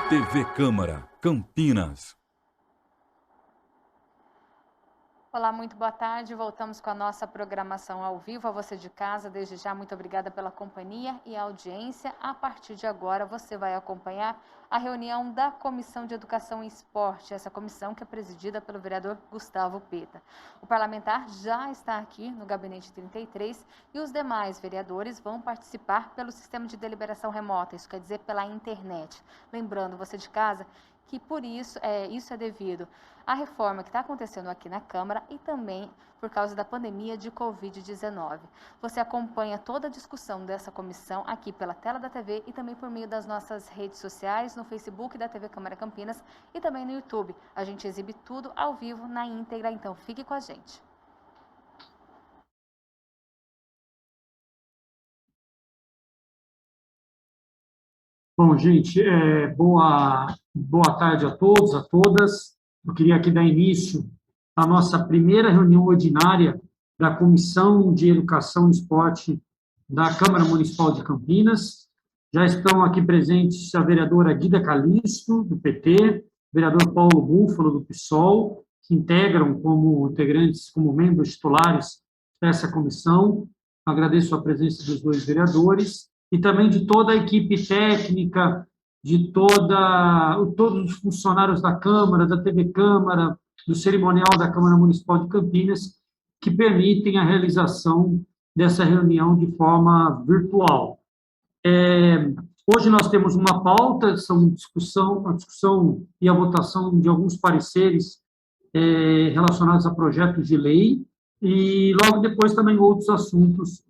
TV Câmara, Campinas. Olá, muito boa tarde. Voltamos com a nossa programação ao vivo. A você de casa, desde já, muito obrigada pela companhia e audiência. A partir de agora, você vai acompanhar a reunião da Comissão de Educação e Esporte, essa comissão que é presidida pelo vereador Gustavo Peta. O parlamentar já está aqui no gabinete 33 e os demais vereadores vão participar pelo sistema de deliberação remota, isso quer dizer pela internet. Lembrando, você de casa, que por isso é devido à reforma que está acontecendo aqui na Câmara e também por causa da pandemia de Covid-19. Você acompanha toda a discussão dessa comissão aqui pela tela da TV e também por meio das nossas redes sociais, no Facebook da TV Câmara Campinas e também no YouTube. A gente exibe tudo ao vivo, na íntegra, então fique com a gente. Bom, gente, boa tarde a todos, a todas. Eu queria aqui dar início à nossa primeira reunião ordinária da Comissão de Educação e Esporte da Câmara Municipal de Campinas. Já estão aqui presentes a vereadora Guida Calisto, do PT, o vereador Paulo Búfalo, do PSOL, que integram como integrantes, como membros titulares dessa comissão. Agradeço a presença dos dois vereadores e também de toda a equipe técnica, de todos os funcionários da Câmara, da TV Câmara, do cerimonial da Câmara Municipal de Campinas, que permitem a realização dessa reunião de forma virtual. Hoje nós temos uma pauta, são a discussão e a votação de alguns pareceres relacionados a projetos de lei, e logo depois também outros assuntos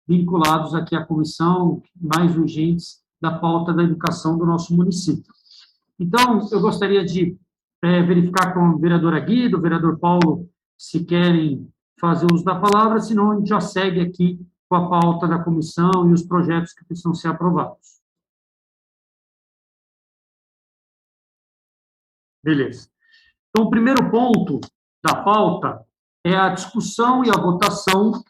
vinculados aqui à comissão, mais urgentes, da pauta da educação do nosso município. Então, eu gostaria de verificar com a vereadora Guida, o vereador Paulo, se querem fazer uso da palavra, senão a gente já segue aqui com a pauta da comissão e os projetos que precisam ser aprovados. Beleza. Então, o primeiro ponto da pauta é a discussão e a votação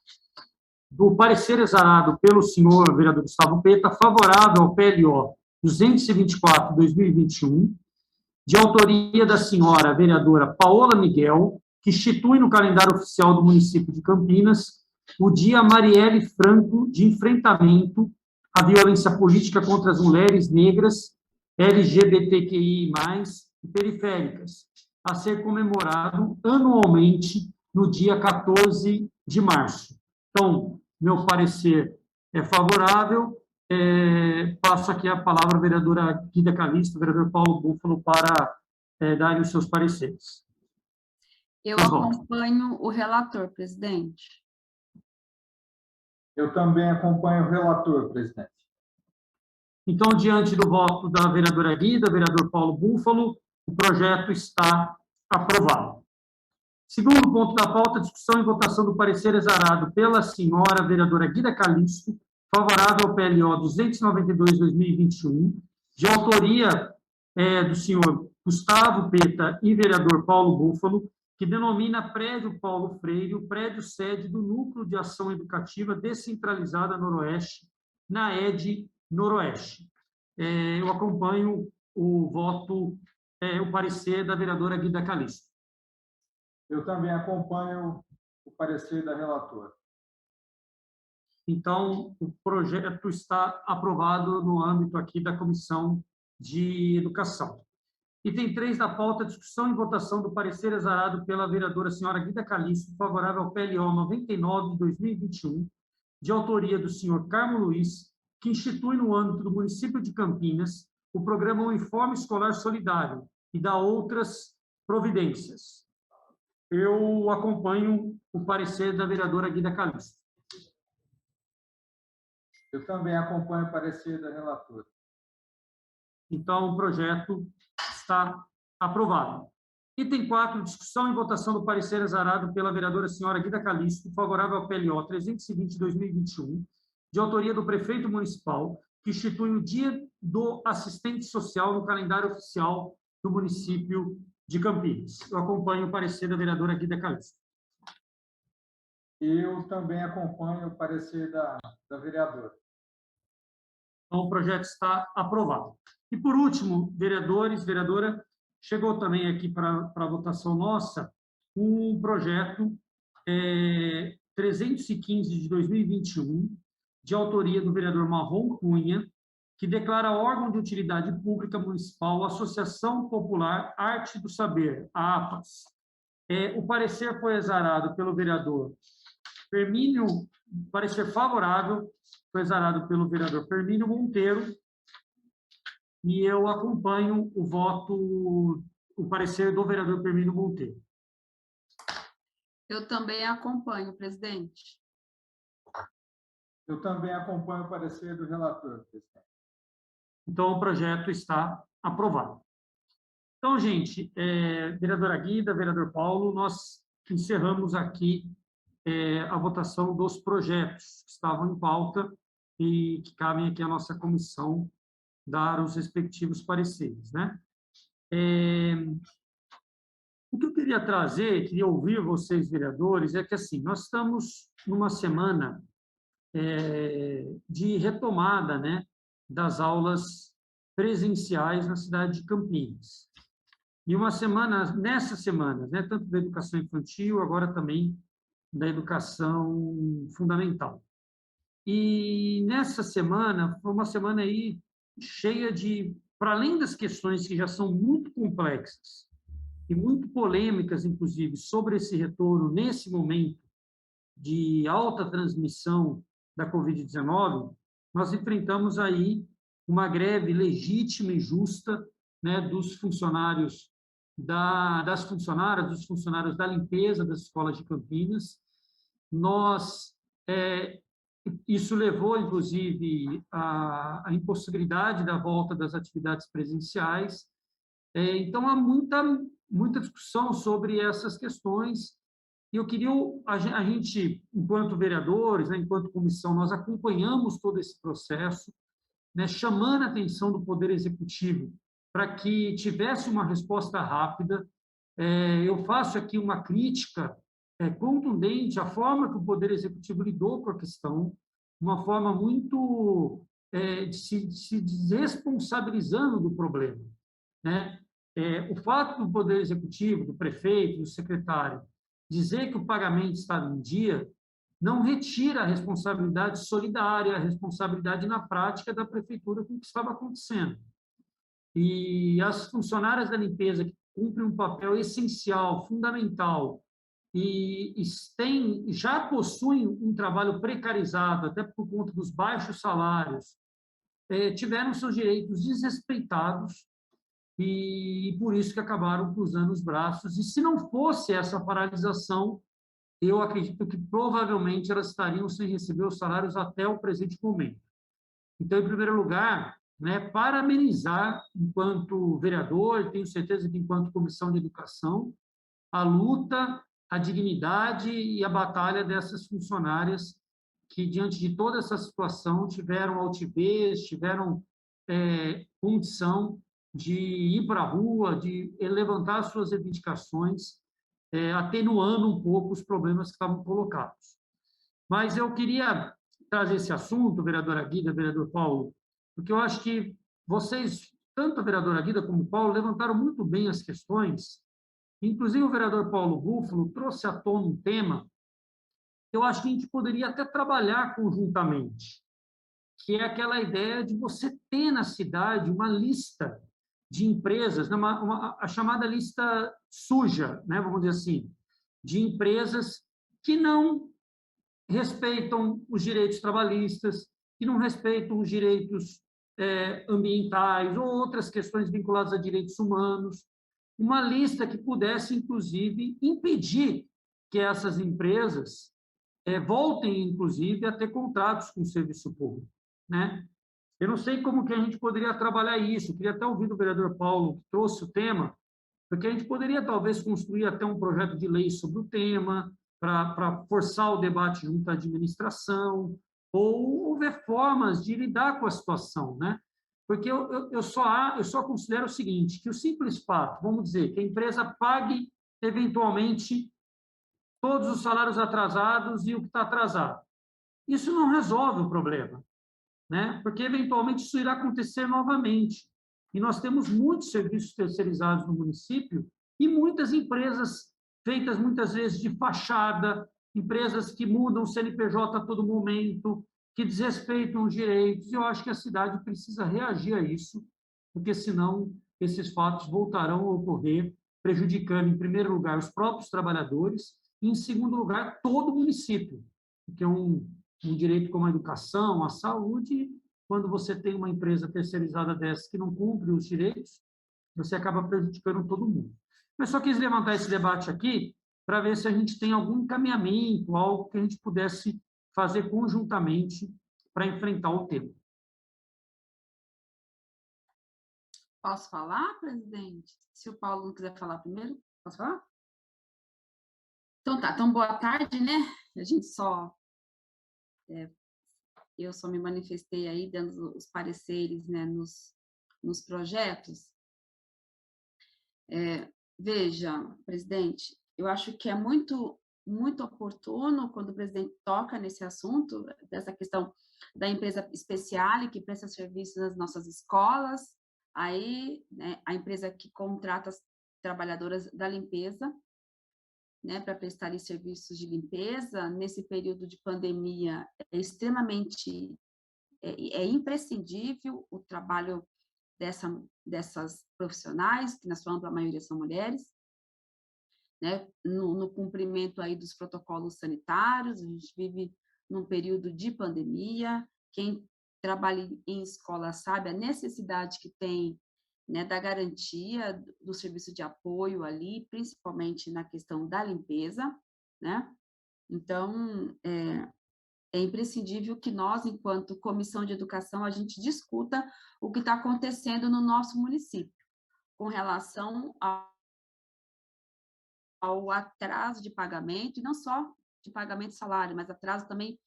do parecer exarado pelo senhor vereador Gustavo Peta, favorável ao PLO 224/2021, de autoria da senhora vereadora Paola Miguel, que institui no calendário oficial do município de Campinas o Dia Marielle Franco de enfrentamento à violência política contra as mulheres negras, LGBTQI+, e periféricas, a ser comemorado anualmente no dia 14 de março. Então, meu parecer é favorável. Passo aqui a palavra à vereadora Guida Calisto, vereador Paulo Búfalo, para darem os seus pareceres. Eu acompanho o relator, presidente. Eu também acompanho o relator, presidente. Então, diante do voto da vereadora Guida, vereador Paulo Búfalo, o projeto está aprovado. Segundo ponto da pauta, discussão e votação do parecer exarado pela senhora vereadora Guida Calisto, favorável ao PLO 292/2021, de autoria do senhor Gustavo Peta e vereador Paulo Búfalo, que denomina Prédio Paulo Freire, o prédio sede do Núcleo de Ação Educativa Descentralizada Noroeste, na ED Noroeste. Eu acompanho o voto, o parecer da vereadora Guida Calisto. Eu também acompanho o parecer da relatora. Então, o projeto está aprovado no âmbito aqui da Comissão de Educação. Item 3 da pauta, discussão e votação do parecer exarado pela vereadora senhora Guida Calisto, favorável ao PLO 99/2021, de autoria do senhor Carmo Luiz, que institui no âmbito do município de Campinas o programa Uniforme Escolar Solidário e dá outras providências. Eu acompanho o parecer da vereadora Guida Calisto. Eu também acompanho o parecer da relatora. Então, o projeto está aprovado. Item 4, discussão e votação do parecer exarado pela vereadora senhora Guida Calisto, favorável ao PLO 320/2021, de autoria do prefeito municipal, que institui o Dia do Assistente Social no calendário oficial do município de Campinas. Eu acompanho o parecer da vereadora Guida Calisto. Eu também acompanho o parecer da vereadora. Então, o projeto está aprovado. E, por último, vereadores, vereadora, chegou também aqui para a votação nossa um projeto 315 de 2021, de autoria do vereador Marrom Cunha, que declara órgão de utilidade pública municipal Associação Popular Arte do Saber, a APAS. O parecer foi exarado pelo vereador Permínio, parecer favorável, foi exarado pelo vereador Permínio Monteiro, e eu acompanho o voto, o parecer do vereador Permínio Monteiro. Eu também acompanho, presidente. Eu também acompanho o parecer do relator, presidente. Então, o projeto está aprovado. Então, gente, vereadora Guida, vereador Paulo, nós encerramos aqui a votação dos projetos que estavam em pauta e que cabem aqui à nossa comissão dar os respectivos pareceres, né? O que eu queria trazer, queria ouvir vocês, vereadores, é que, assim, nós estamos numa semana de retomada, né, das aulas presenciais na cidade de Campinas. E nessas semanas, né, tanto da educação infantil, agora também da educação fundamental. E nessa semana, foi uma semana aí cheia de, para além das questões que já são muito complexas e muito polêmicas, inclusive, sobre esse retorno nesse momento de alta transmissão da Covid-19, nós enfrentamos aí uma greve legítima e justa, né, dos funcionários das funcionárias, dos funcionários da limpeza das escolas de Campinas. Isso levou, inclusive, à impossibilidade da volta das atividades presenciais. Então, há muita discussão sobre essas questões. E eu queria, a gente, enquanto vereadores, né, enquanto comissão, nós acompanhamos todo esse processo, né, chamando a atenção do Poder Executivo para que tivesse uma resposta rápida. Eu faço aqui uma crítica contundente à forma que o Poder Executivo lidou com a questão, uma forma muito se desresponsabilizando do problema, né? O fato do Poder Executivo, do prefeito, do secretário, dizer que o pagamento estava em dia, não retira a responsabilidade solidária, a responsabilidade na prática da prefeitura com o que estava acontecendo. E as funcionárias da limpeza que cumprem um papel essencial, fundamental, e já possuem um trabalho precarizado, até por conta dos baixos salários, tiveram seus direitos desrespeitados e por isso que acabaram cruzando os braços. E se não fosse essa paralisação, eu acredito que provavelmente elas estariam sem receber os salários até o presente momento. Então, em primeiro lugar, né, parabenizar, enquanto vereador, tenho certeza que enquanto comissão de educação, a luta, a dignidade e a batalha dessas funcionárias que, diante de toda essa situação, tiveram altivez, tiveram condição de ir para a rua, de levantar suas reivindicações, atenuando um pouco os problemas que estavam colocados. Mas eu queria trazer esse assunto, vereadora Guida, vereador Paulo, porque eu acho que vocês, tanto a vereadora Guida como o Paulo, levantaram muito bem as questões. Inclusive, o vereador Paulo Búfalo trouxe à tona um tema que eu acho que a gente poderia até trabalhar conjuntamente, que é aquela ideia de você ter na cidade uma lista de empresas, a chamada lista suja, né, vamos dizer assim, de empresas que não respeitam os direitos trabalhistas, que não respeitam os direitos ambientais ou outras questões vinculadas a direitos humanos, uma lista que pudesse, inclusive, impedir que essas empresas voltem, inclusive, a ter contratos com o serviço público, né? Eu não sei como que a gente poderia trabalhar isso, eu queria até ouvir do vereador Paulo, que trouxe o tema, porque a gente poderia, talvez, construir até um projeto de lei sobre o tema, para forçar o debate junto à administração, ou ver formas de lidar com a situação, né? Porque eu só considero o seguinte, que o simples fato, vamos dizer, que a empresa pague, eventualmente, todos os salários atrasados e o que está atrasado. Isso não resolve o problema. né? Porque, eventualmente, isso irá acontecer novamente. E nós temos muitos serviços terceirizados no município e muitas empresas feitas, muitas vezes, de fachada, empresas que mudam o CNPJ a todo momento, que desrespeitam os direitos. Eu acho que a cidade precisa reagir a isso, porque, senão, esses fatos voltarão a ocorrer, prejudicando, em primeiro lugar, os próprios trabalhadores e, em segundo lugar, todo o município, porque é um direito como a educação, a saúde, quando você tem uma empresa terceirizada dessa que não cumpre os direitos, você acaba prejudicando todo mundo. Eu só quis levantar esse debate aqui para ver se a gente tem algum encaminhamento, algo que a gente pudesse fazer conjuntamente para enfrentar o tema. Posso falar, presidente? Se o Paulo não quiser falar primeiro, posso falar? Então tá, então boa tarde, né? A gente só... eu só me manifestei aí dando os pareceres, né, nos projetos. Veja, presidente, eu acho que é muito oportuno quando o presidente toca nesse assunto, dessa questão da empresa especial que presta serviços nas nossas escolas, aí, né, a empresa que contrata as trabalhadoras da limpeza, né, para prestarem serviços de limpeza, nesse período de pandemia, é extremamente, é imprescindível o trabalho dessas profissionais, que na sua ampla maioria são mulheres, né, no cumprimento aí dos protocolos sanitários. A gente vive num período de pandemia, quem trabalha em escola sabe a necessidade que tem, né, da garantia do serviço de apoio ali, principalmente na questão da limpeza, né? Então, é imprescindível que nós, enquanto Comissão de Educação, a gente discuta o que está acontecendo no nosso município, com relação ao atraso de pagamento, e não só de pagamento de salário, mas atraso também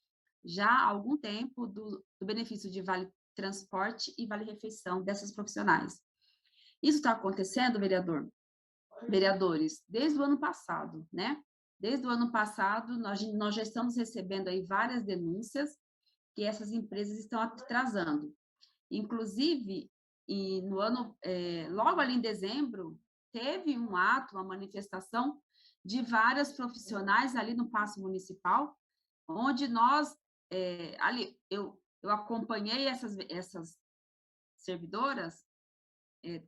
já há algum tempo do benefício de vale transporte e vale refeição dessas profissionais. Isso está acontecendo, vereadores, desde o ano passado, né? Desde o ano passado, nós já estamos recebendo aí várias denúncias que essas empresas estão atrasando. Inclusive, e no ano, logo ali em dezembro, teve um ato, uma manifestação de várias profissionais ali no Paço Municipal, onde nós, ali, eu acompanhei essas servidoras,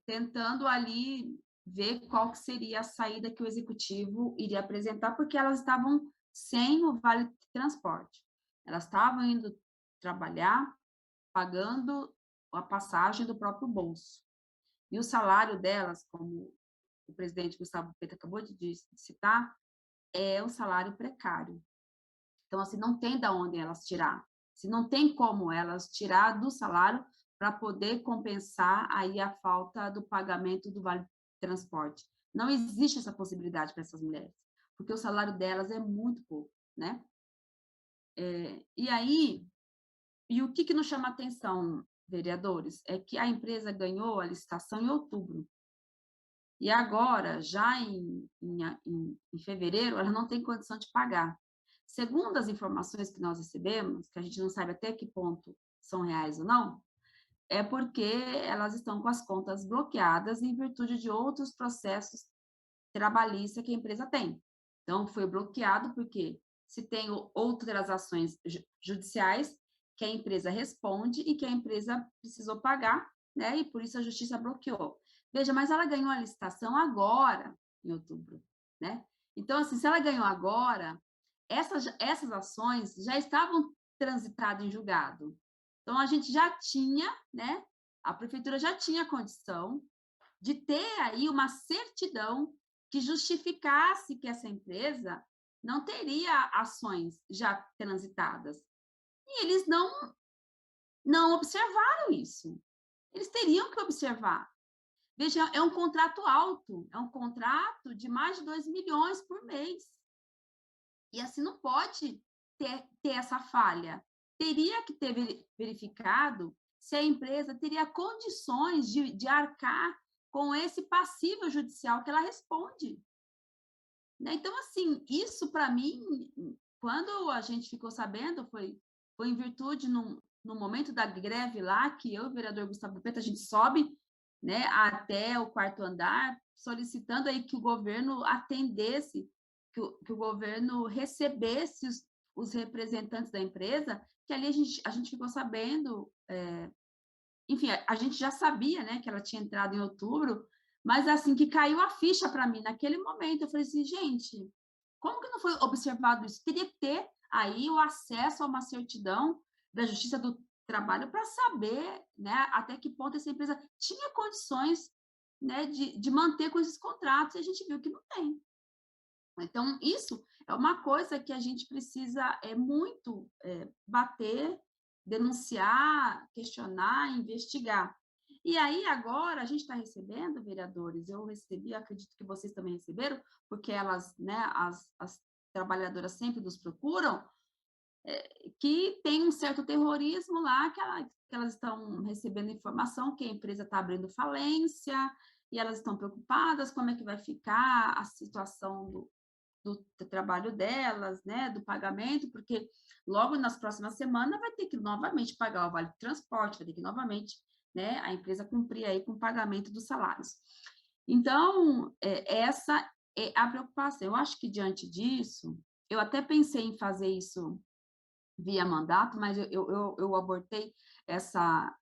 tentando ali ver qual que seria a saída que o executivo iria apresentar, porque elas estavam sem o vale transporte. Elas estavam indo trabalhar, pagando a passagem do próprio bolso. E o salário delas, como o presidente Gustavo Petro acabou de citar, é um salário precário. Então, assim, não tem de onde elas tirar. Se não tem como elas tirar do salário para poder compensar aí a falta do pagamento do vale transporte. Não existe essa possibilidade para essas mulheres, porque o salário delas é muito pouco, né? E aí, e o que nos chama a atenção, vereadores, é que a empresa ganhou a licitação em outubro. E agora, já em fevereiro, ela não tem condição de pagar. Segundo as informações que nós recebemos, que a gente não sabe até que ponto são reais ou não, é porque elas estão com as contas bloqueadas em virtude de outros processos trabalhistas que a empresa tem. Então, foi bloqueado porque se tem outras ações judiciais que a empresa responde e que a empresa precisou pagar, né? E por isso a justiça bloqueou. Veja, mas ela ganhou a licitação agora, em outubro, né? Então, assim, se ela ganhou agora, essas ações já estavam transitadas em julgado. Então, a gente já tinha, né? A prefeitura já tinha condição de ter aí uma certidão que justificasse que essa empresa não teria ações já transitadas. E eles não observaram isso. Eles teriam que observar. Veja, é um contrato alto, é um contrato de mais de 2 milhões por mês. E assim não pode ter essa falha. Teria que ter verificado se a empresa teria condições de arcar com esse passivo judicial que ela responde. Então, assim, isso para mim, quando a gente ficou sabendo, foi em virtude num no momento da greve lá, que eu e o vereador Gustavo Preto, a gente sobe, né, até o 4º andar, solicitando aí que o governo atendesse, que o governo recebesse os representantes da empresa, que ali a gente ficou sabendo, enfim, a gente já sabia, né, que ela tinha entrado em outubro, mas assim que caiu a ficha para mim naquele momento, eu falei assim, gente, como que não foi observado isso? Teria que ter aí o acesso a uma certidão da Justiça do Trabalho para saber, né, até que ponto essa empresa tinha condições, né, de manter com esses contratos, e a gente viu que não tem. Então, isso é uma coisa que a gente precisa muito bater, denunciar, questionar, investigar. E aí, agora, a gente está recebendo, vereadores, eu recebi, acredito que vocês também receberam, porque elas, né, as trabalhadoras sempre nos procuram, que tem um certo terrorismo lá, que elas estão recebendo informação que a empresa está abrindo falência, e elas estão preocupadas como é que vai ficar a situação do trabalho delas, né, do pagamento, porque logo nas próximas semanas vai ter que novamente pagar o vale transporte, vai ter que novamente, né, a empresa cumprir aí com o pagamento dos salários. Então, essa é a preocupação. Eu acho que diante disso, eu até pensei em fazer isso via mandato, mas eu abortei essa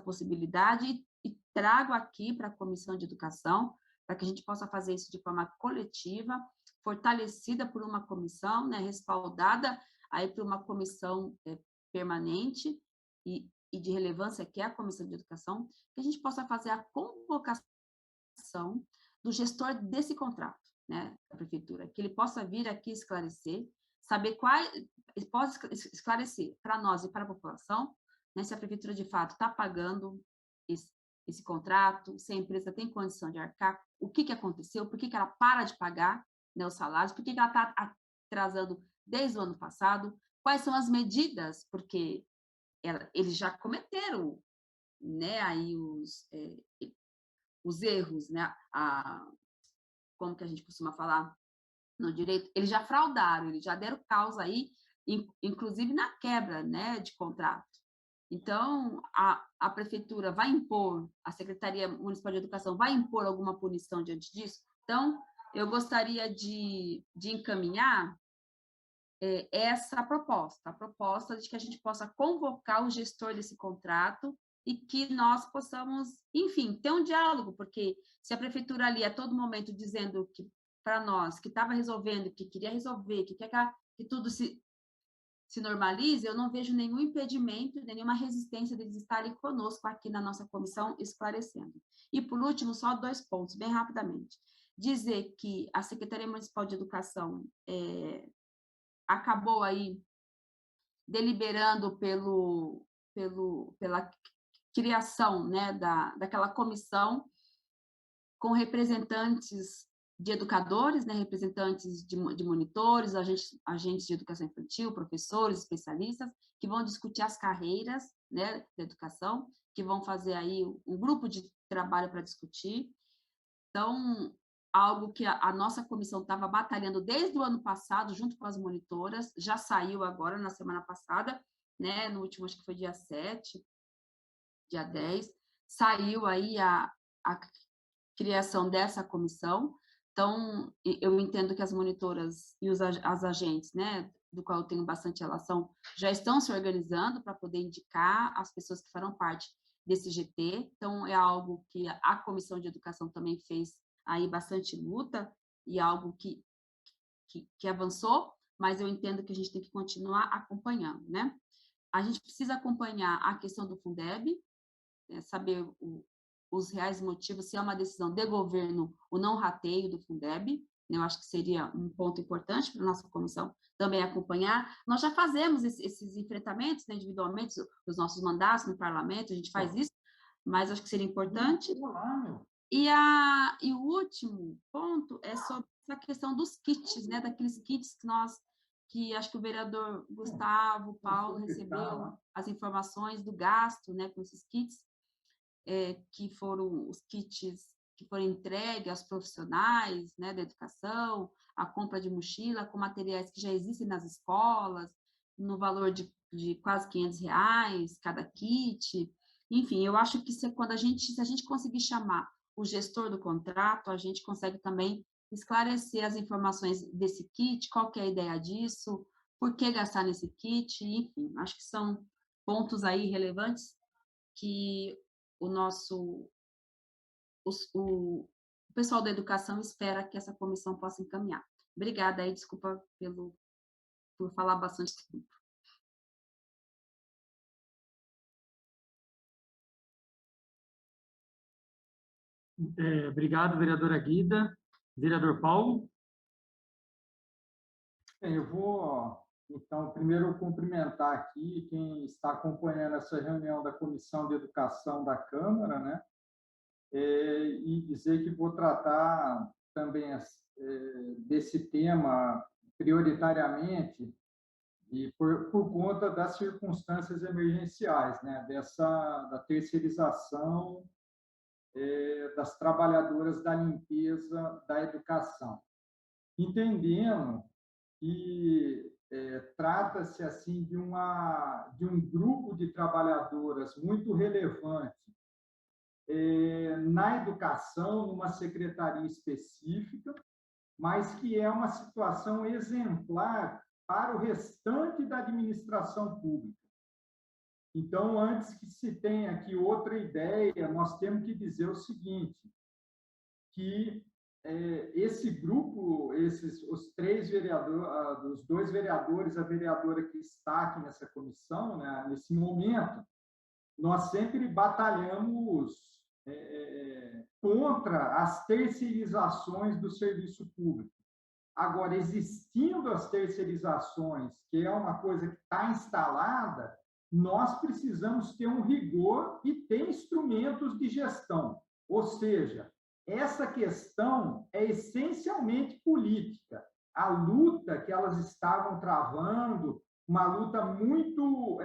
possibilidade e trago aqui para a Comissão de Educação, para que a gente possa fazer isso de forma coletiva, fortalecida por uma comissão, né, respaldada aí por uma comissão permanente e de relevância, que é a Comissão de Educação, que a gente possa fazer a convocação do gestor desse contrato, né, da prefeitura, que ele possa vir aqui esclarecer, saber pode esclarecer para nós e para a população, né, se a prefeitura de fato está pagando esse contrato, se a empresa tem condição de arcar, o que aconteceu, por que ela para de pagar, né, os salários, por que ela está atrasando desde o ano passado, quais são as medidas, porque eles já cometeram, né, aí os erros, né, como que a gente costuma falar no direito, eles já fraudaram, eles já deram causa aí, inclusive na quebra, né, de contrato. Então, a prefeitura vai impor, a Secretaria Municipal de Educação vai impor alguma punição diante disso? Então, eu gostaria de encaminhar essa proposta, a proposta de que a gente possa convocar o gestor desse contrato e que nós possamos, enfim, ter um diálogo, porque se a prefeitura ali a todo momento dizendo que para nós, que estava resolvendo, que queria resolver, que quer que tudo se normalize, eu não vejo nenhum impedimento, nenhuma resistência deles estarem conosco aqui na nossa comissão esclarecendo. E, por último, só 2 pontos, bem rapidamente. Dizer que a Secretaria Municipal de Educação acabou aí deliberando pela criação, né, daquela comissão com representantes de educadores, né, representantes de monitores, agentes de educação infantil, professores, especialistas, que vão discutir as carreiras, né, da educação, que vão fazer aí um grupo de trabalho para discutir. Então, algo que a nossa comissão estava batalhando desde o ano passado, junto com as monitoras, já saiu agora, na semana passada, né, no último, acho que foi dia 7, dia 10, saiu aí a criação dessa comissão. Então, eu entendo que as monitoras e as agentes, né, do qual eu tenho bastante relação, já estão se organizando para poder indicar as pessoas que farão parte desse GT. Então, é algo que a Comissão de Educação também fez aí bastante luta e algo que avançou, mas eu entendo que a gente tem que continuar acompanhando, né? A gente precisa acompanhar a questão do Fundeb, saber os reais motivos, se é uma decisão de governo o não rateio do Fundeb, né? Eu acho que seria um ponto importante para a nossa comissão também acompanhar. Nós já fazemos esses enfrentamentos, né, individualmente, os nossos mandatos no parlamento, a gente faz isso, mas acho que seria importante. E o último ponto é sobre essa questão dos kits, né, daqueles kits que acho que o vereador Gustavo Paulo recebeu as informações do gasto, né, com esses kits, que foram os kits que foram entregues aos profissionais, né, da educação, a compra de mochila com materiais que já existem nas escolas, no valor de de quase R$ 500 cada kit. Enfim, eu acho que se a gente conseguir chamar o gestor do contrato, a gente consegue também esclarecer as informações desse kit, qual que é a ideia disso, por que gastar nesse kit, enfim, acho que são pontos aí relevantes que o nosso o pessoal da educação espera que essa comissão possa encaminhar. Obrigada aí, desculpa por falar bastante tempo. Obrigado, vereadora Guida. Vereador Paulo? Bem, eu vou, então, primeiro cumprimentar aqui quem está acompanhando essa reunião da Comissão de Educação da Câmara, né? E dizer que vou tratar também desse tema prioritariamente e por conta das circunstâncias emergenciais, né? Da terceirização das trabalhadoras da limpeza da educação. Entendendo que trata-se assim de um grupo de trabalhadoras muito relevante na educação, numa secretaria específica, mas que é uma situação exemplar para o restante da administração pública. Então, antes que se tenha aqui outra ideia, nós temos que dizer o seguinte, que esse grupo, os 3 vereadores, os 2 vereadores, a vereadora que está aqui nessa comissão, né, nesse momento, nós sempre batalhamos contra as terceirizações do serviço público. Agora, existindo as terceirizações, que é uma coisa que está instalada, nós precisamos ter um rigor e ter instrumentos de gestão. Ou seja, essa questão é essencialmente política. A luta que elas estavam travando, uma luta muito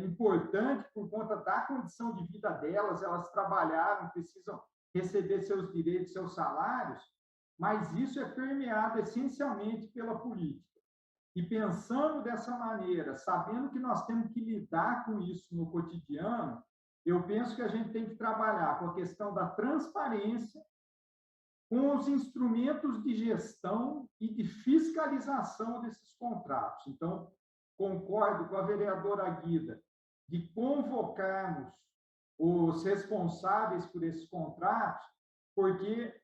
importante por conta da condição de vida delas, elas trabalharam, precisam receber seus direitos, seus salários, mas isso é permeado essencialmente pela política. E pensando dessa maneira, sabendo que nós temos que lidar com isso no cotidiano, eu penso que a gente tem que trabalhar com a questão da transparência, com os instrumentos de gestão e de fiscalização desses contratos. Então, concordo com a vereadora Guida de convocarmos os responsáveis por esses contratos, porque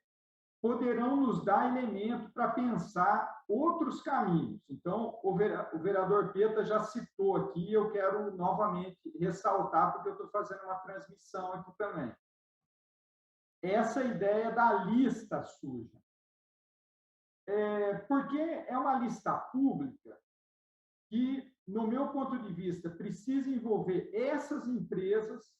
poderão nos dar elemento para pensar outros caminhos. Então, o vereador Peta já citou aqui, eu quero novamente ressaltar, porque eu estou fazendo uma transmissão aqui também. Essa ideia da lista suja. Porque é uma lista pública que, no meu ponto de vista, precisa envolver essas empresas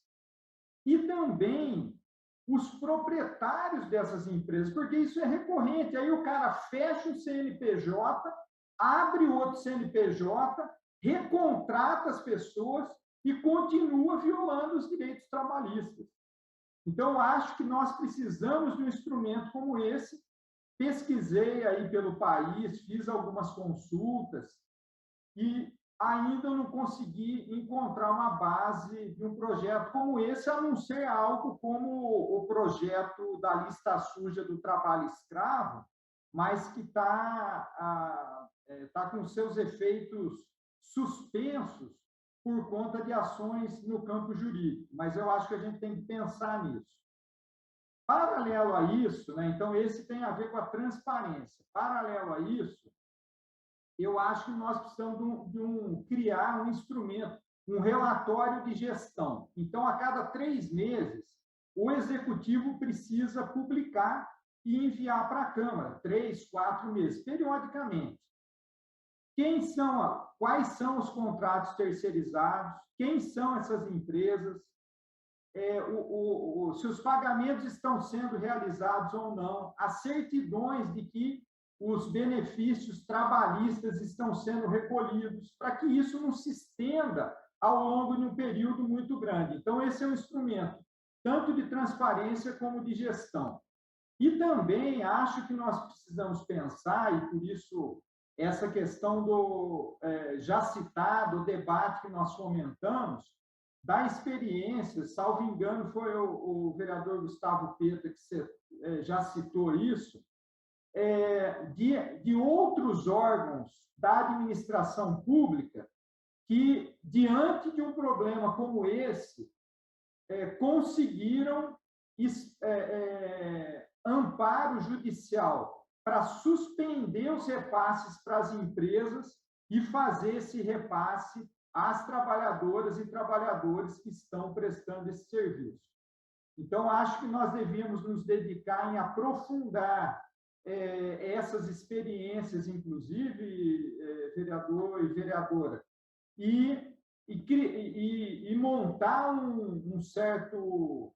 e também os proprietários dessas empresas, porque isso é recorrente. Aí o cara fecha o CNPJ, abre outro CNPJ, recontrata as pessoas e continua violando os direitos trabalhistas. Então, acho que nós precisamos de um instrumento como esse. Pesquisei aí pelo país, fiz algumas consultas e ainda não consegui encontrar uma base de um projeto como esse, a não ser algo como o projeto da lista suja do trabalho escravo, mas que está com seus efeitos suspensos por conta de ações no campo jurídico. Mas eu acho que a gente tem que pensar nisso. Paralelo a isso, né, então, esse tem a ver com a transparência. Paralelo a isso, eu acho que nós precisamos criar um instrumento, um relatório de gestão. Então, a cada 3 meses, o executivo precisa publicar e enviar para a Câmara, 3, 4 meses, periodicamente. Quais são os contratos terceirizados? Quem são essas empresas? Se os pagamentos estão sendo realizados ou não, as certidões de que os benefícios trabalhistas estão sendo recolhidos, para que isso não se estenda ao longo de um período muito grande. Então, esse é um instrumento, tanto de transparência como de gestão. E também acho que nós precisamos pensar, e por isso essa questão do, já citado, o debate que nós fomentamos, da experiência, salvo engano, foi o vereador Gustavo Pietra que já citou isso, de outros órgãos da administração pública que, diante de um problema como esse, conseguiram amparo judicial para suspender os repasses para as empresas e fazer esse repasse às trabalhadoras e trabalhadores que estão prestando esse serviço. Então, acho que nós devíamos nos dedicar em aprofundar essas experiências, inclusive, vereador e vereadora, e montar um certo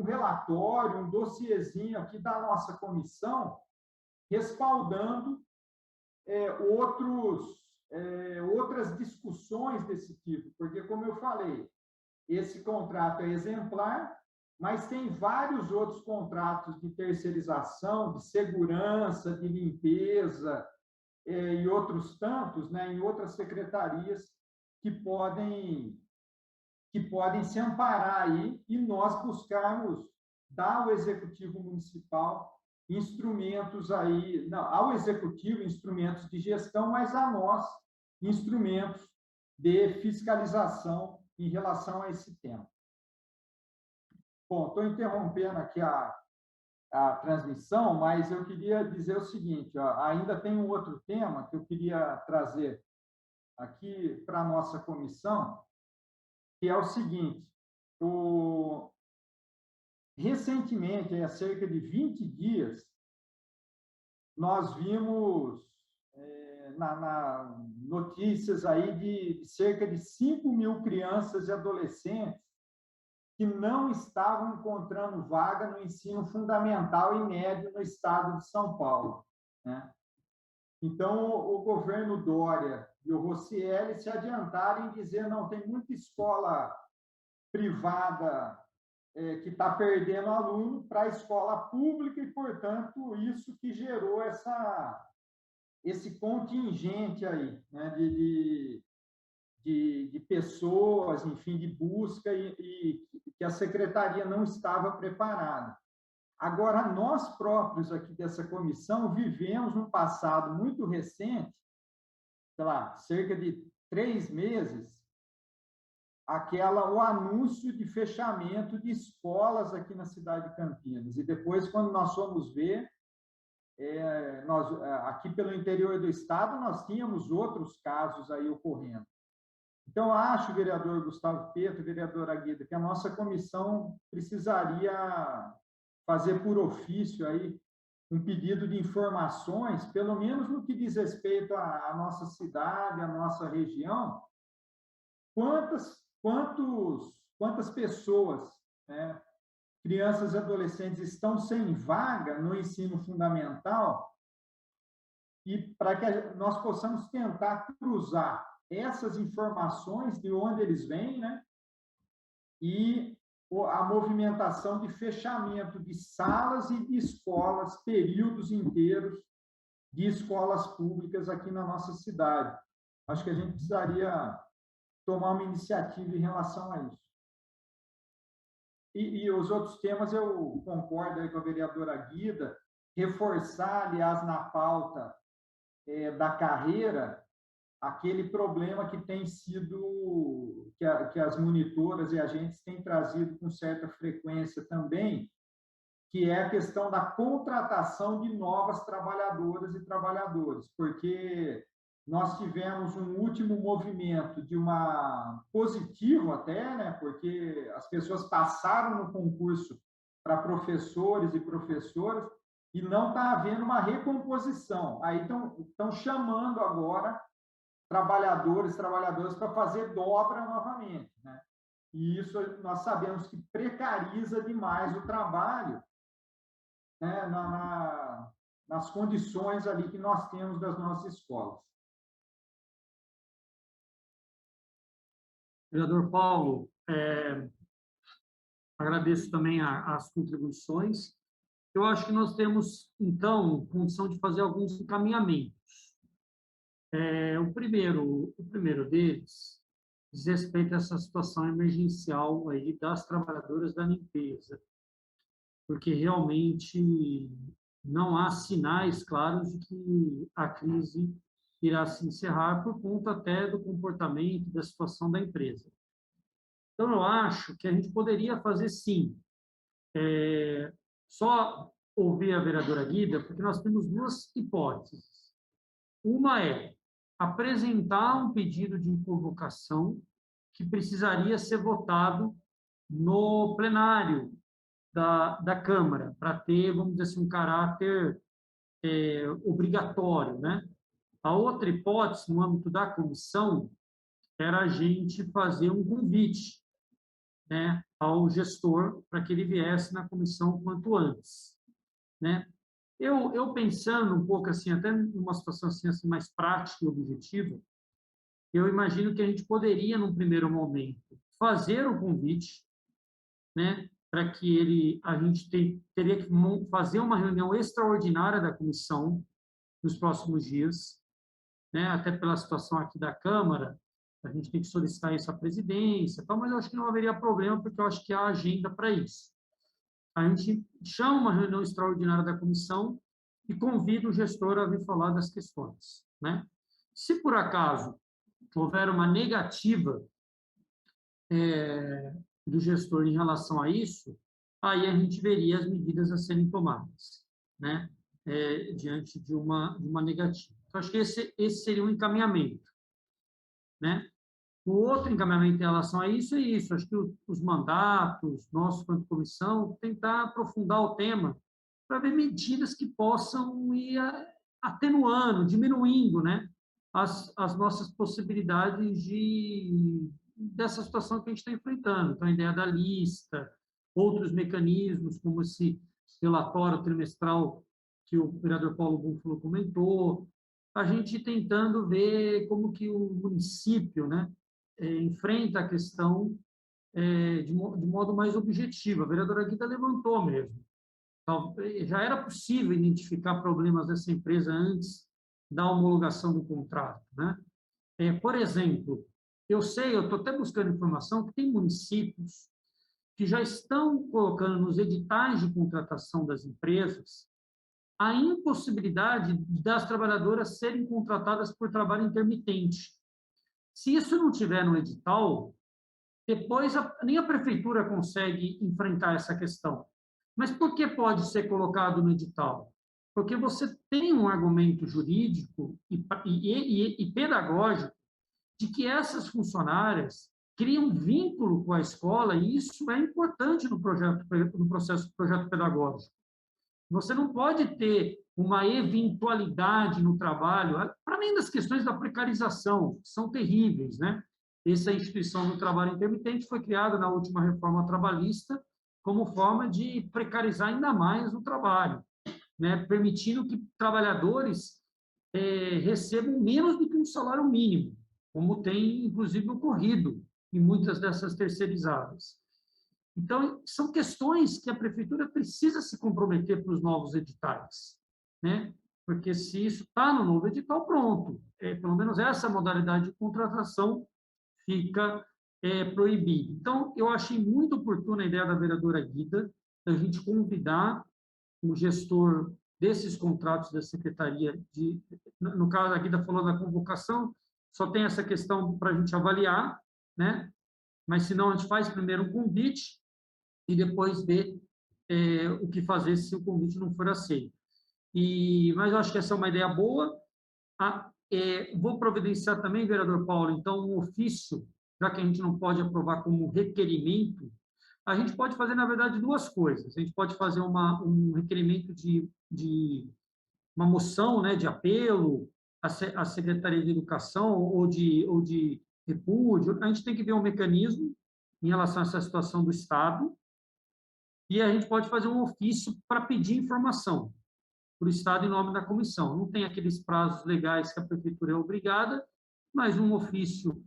relatório, um dossiezinho aqui da nossa comissão, respaldando outras discussões desse tipo, porque, como eu falei, esse contrato é exemplar, mas tem vários outros contratos de terceirização, de segurança, de limpeza, e outros tantos, né, em outras secretarias que podem se amparar aí e nós buscarmos dar ao Executivo Municipal instrumentos aí, não, ao Executivo instrumentos de gestão, mas a nós instrumentos de fiscalização em relação a esse tema. Bom, estou interrompendo aqui a transmissão, mas eu queria dizer o seguinte, ó, ainda tem um outro tema que eu queria trazer aqui para a nossa comissão, que é o seguinte, recentemente, há cerca de 20 dias, nós vimos notícias aí de cerca de 5.000 crianças e adolescentes que não estavam encontrando vaga no ensino fundamental e médio no estado de São Paulo, né? Então, o governo Dória e o Roscielli se adiantaram em dizer não, tem muita escola privada que está perdendo aluno para a escola pública e, portanto, isso que gerou esse contingente aí, né, de pessoas, enfim, de busca e que a secretaria não estava preparada. Agora, nós próprios aqui dessa comissão vivemos um passado muito recente, sei lá, cerca de 3 meses, o anúncio de fechamento de escolas aqui na cidade de Campinas. E depois, quando nós fomos ver, aqui pelo interior do estado, nós tínhamos outros casos aí ocorrendo. Então, acho, vereador Gustavo Pietra, vereadora Guida, que a nossa comissão precisaria fazer por ofício aí um pedido de informações, pelo menos no que diz respeito à nossa cidade, à nossa região, quantas pessoas, né, crianças e adolescentes estão sem vaga no ensino fundamental, e para que nós possamos tentar cruzar essas informações de onde eles vêm, né, e a movimentação de fechamento de salas e de escolas, períodos inteiros de escolas públicas aqui na nossa cidade. Acho que a gente precisaria tomar uma iniciativa em relação a isso. E os outros temas eu concordo aí com a vereadora Guida, reforçar, aliás, na pauta da carreira, aquele problema que tem sido, que as monitoras e agentes têm trazido com certa frequência também, que é a questão da contratação de novas trabalhadoras e trabalhadores, porque nós tivemos um último movimento positivo até, né, porque as pessoas passaram no concurso para professores e professoras e não está havendo uma recomposição. Aí estão chamando agora trabalhadores e trabalhadoras para fazer dobra novamente, né? E isso nós sabemos que precariza demais o trabalho, né, nas condições ali que nós temos das nossas escolas. Vereador Paulo, agradeço também as contribuições. eu acho que nós temos, então, condição de fazer alguns encaminhamentos. O primeiro deles diz respeito a essa situação emergencial aí das trabalhadoras da limpeza, porque realmente não há sinais claros de que a crise irá se encerrar por conta até do comportamento, da situação da empresa. Então, eu acho que a gente poderia fazer, sim, só ouvir a vereadora Guida, porque nós temos duas hipóteses. Uma é apresentar um pedido de convocação que precisaria ser votado no plenário da Câmara, para ter, vamos dizer assim, um caráter obrigatório, né? A outra hipótese, no âmbito da comissão, era a gente fazer um convite, né, ao gestor para que ele viesse na comissão o quanto antes, né? Eu pensando um pouco assim, até numa situação assim mais prática e objetiva, eu imagino que a gente poderia, num primeiro momento, fazer o convite, né, para que a gente teria que fazer uma reunião extraordinária da comissão nos próximos dias, né, até pela situação aqui da Câmara, a gente tem que solicitar isso à presidência, tal, mas eu acho que não haveria problema, porque eu acho que há agenda para isso. A gente chama uma reunião extraordinária da comissão e convida o gestor a vir falar das questões, né? Se por acaso houver uma negativa do gestor em relação a isso, aí a gente veria as medidas a serem tomadas, né? Diante de uma negativa. Então, acho que esse seria um encaminhamento, né? O outro encaminhamento em relação a isso é isso. Acho que os mandatos, nós, quanto comissão, tentar aprofundar o tema para ver medidas que possam ir atenuando, diminuindo, né, as nossas possibilidades dessa situação que a gente está enfrentando. Então, a ideia da lista, outros mecanismos, como esse relatório trimestral que o vereador Paulo Búfalo comentou, a gente tentando ver como que o município, né, enfrenta a questão de modo mais objetivo. A vereadora Guida levantou mesmo. Então, já era possível identificar problemas dessa empresa antes da homologação do contrato, né? Por exemplo, eu estou até buscando informação que tem municípios que já estão colocando nos editais de contratação das empresas a impossibilidade das trabalhadoras serem contratadas por trabalho intermitente. Se isso não tiver no edital, depois nem a prefeitura consegue enfrentar essa questão. Mas por que pode ser colocado no edital? Porque você tem um argumento jurídico e pedagógico de que essas funcionárias criam vínculo com a escola, e isso é importante no processo do projeto pedagógico. Você não pode ter uma eventualidade no trabalho, para além das questões da precarização, que são terríveis, né? Essa instituição do trabalho intermitente foi criada na última reforma trabalhista como forma de precarizar ainda mais o trabalho, né? Permitindo que trabalhadores recebam menos do que um salário mínimo, como tem, inclusive, ocorrido em muitas dessas terceirizadas. Então, são questões que a prefeitura precisa se comprometer para os novos editais, né? Porque se isso está no novo edital, pronto. Pelo menos essa modalidade de contratação fica proibida. Então, eu achei muito oportuna a ideia da vereadora Guida, da gente convidar o gestor desses contratos da Secretaria no caso, a Guida falou da convocação, só tem essa questão para a gente avaliar, né? Mas, se não, a gente faz primeiro um convite e depois ver o que fazer se o convite não for aceito. Mas eu acho que essa é uma ideia boa. Vou providenciar também, vereador Paulo, então, um ofício, já que a gente não pode aprovar como requerimento, a gente pode fazer, na verdade, duas coisas. A gente pode fazer um requerimento de uma moção, né, de apelo à Secretaria de Educação ou de repúdio. A gente tem que ver um mecanismo em relação a essa situação do Estado, e a gente pode fazer um ofício para pedir informação para o Estado em nome da comissão. Não tem aqueles prazos legais que a prefeitura é obrigada, mas um ofício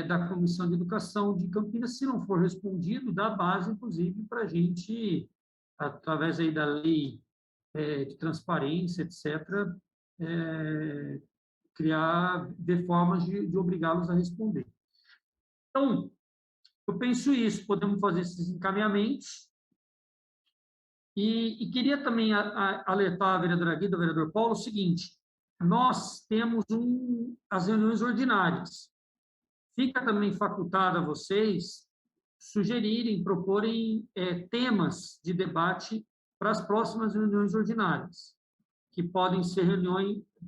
da Comissão de Educação de Campinas, se não for respondido, dá base, inclusive, para a gente através aí da lei de transparência, etc., ver formas de obrigá-los a responder. Então, eu penso isso, podemos fazer esses encaminhamentos. E queria também alertar a vereadora Guida, o vereador Paulo, o seguinte: nós temos as reuniões ordinárias. Fica também facultado a vocês sugerirem, proporem temas de debate para as próximas reuniões ordinárias, que podem ser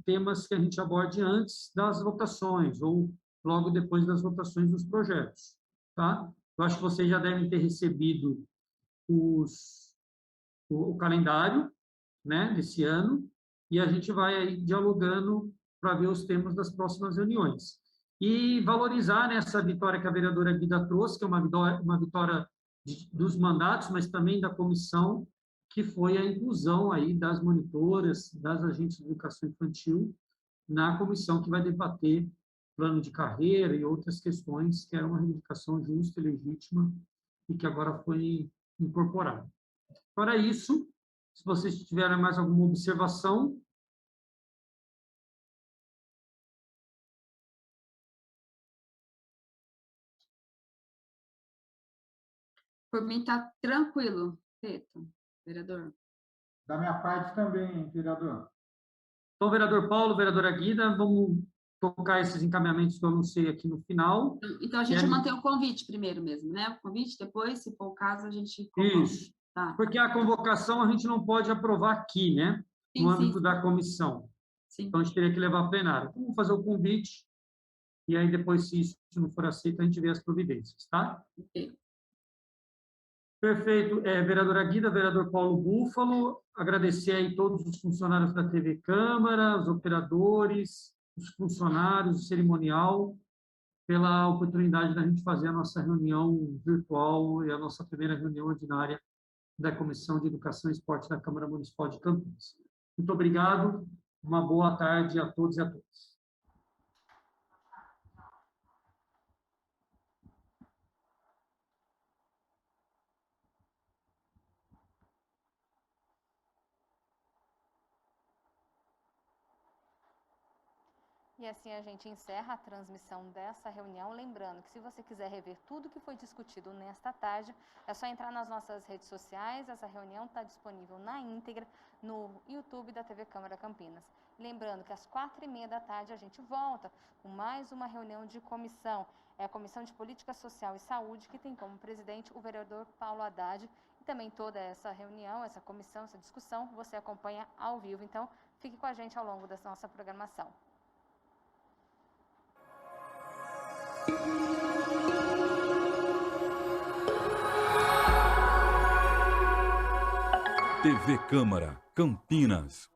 temas que a gente aborde antes das votações ou logo depois das votações dos projetos, tá? Eu acho que vocês já devem ter recebido o calendário, né, desse ano, e a gente vai aí dialogando para ver os temas das próximas reuniões. E valorizar essa vitória que a vereadora Guida trouxe, que é uma vitória dos mandatos, mas também da comissão, que foi a inclusão aí das monitoras, das agentes de educação infantil, na comissão que vai debater plano de carreira e outras questões, que era uma reivindicação justa e legítima, e que agora foi incorporada. Fora isso, se vocês tiverem mais alguma observação. Por mim, está tranquilo, Preto, vereador. Da minha parte também, vereador. Então, vereador Paulo, vereadora Guida, vamos tocar esses encaminhamentos que eu anunciei aqui no final. Então, a gente mantém o convite primeiro mesmo, né? O convite, depois, se for o caso, a gente convoca. Isso. Tá. Porque a convocação a gente não pode aprovar aqui, né? Sim, no âmbito da comissão. Sim. Então, a gente teria que levar a plenário. Então, vamos fazer o convite, e aí depois, se isso não for aceito, a gente vê as providências, tá? Ok. Perfeito. Vereadora Guida, vereador Paulo Búfalo, agradecer aí todos os funcionários da TV Câmara, os operadores, os funcionários, o cerimonial, pela oportunidade da gente fazer a nossa reunião virtual e a nossa primeira reunião ordinária da Comissão de Educação e Esporte da Câmara Municipal de Campinas. Muito obrigado, uma boa tarde a todos e a todas. E assim a gente encerra a transmissão dessa reunião, lembrando que se você quiser rever tudo que foi discutido nesta tarde, é só entrar nas nossas redes sociais, essa reunião está disponível na íntegra no YouTube da TV Câmara Campinas. Lembrando que às 4h30 a gente volta com mais uma reunião de comissão, é a Comissão de Política Social e Saúde, que tem como presidente o vereador Paulo Haddad, e também toda essa reunião, essa comissão, essa discussão, você acompanha ao vivo, então fique com a gente ao longo dessa nossa programação. TV Câmara, Campinas.